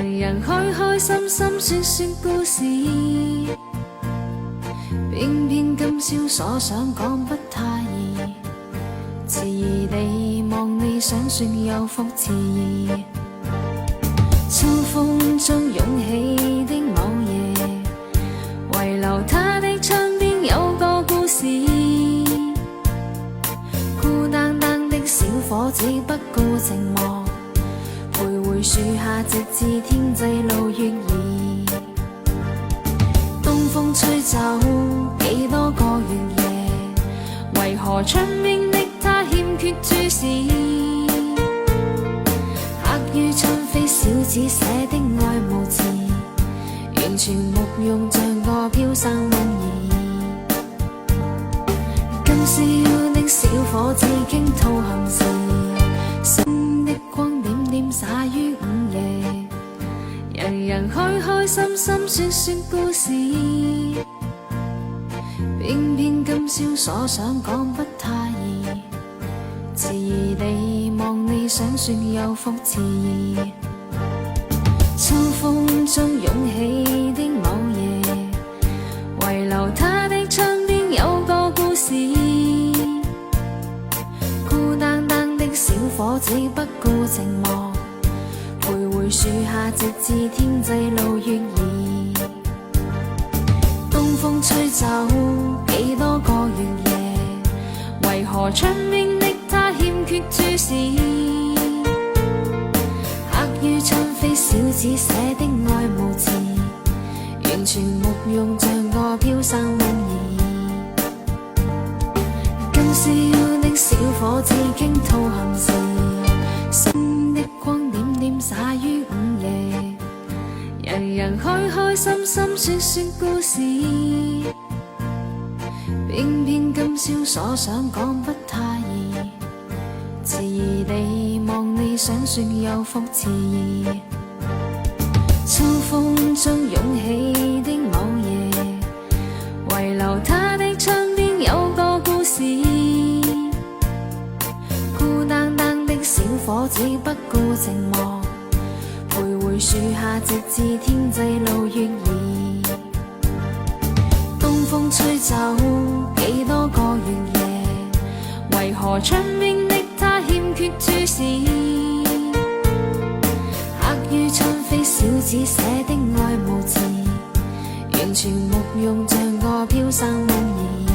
人人开开心心说说故事，偏偏今宵所想讲不太易，迟疑地望你想说有福迟疑。秋风中涌起的某夜，遗留他的窗边有个故事。孤单单的小伙子不顾寂寞，徘徊树下直至天际路月移。东风吹走几多个月夜，为何窗边的他欠缺注视？刻于窗扉小子写的爱慕词，完全木用像个飘散梦儿。今宵的小伙子倾吐含时，星的光点点洒于午夜，人人开开心心说说故事，偏偏今宵所想讲不太易，迟疑地望你想说有福迟疑。秋风中涌起的某夜，遗留他的窗边有个故事。孤单单的小伙子不顾寂寞，徘徊树下直至天际路月移。东风吹走几多个月夜，为何窗边的他欠缺注视？刻于窗扉小子写的爱慕词，完全木用像个飘散梦儿。今宵的小伙子倾吐含时，星的光点点洒于午夜，人人开开心心说说故事，偏偏今宵所想讲不太易，迟疑地望你想说有福迟疑。秋风中涌起的某夜，遗留他的窗边有个故事。孤单单的小伙子不顾寂寞，徘徊树下直至天际路月移。东风吹走几多个月夜，为何窗边的他欠缺注视？刻于窗扉小子写的爱慕词，完全木用像个飘散梦儿。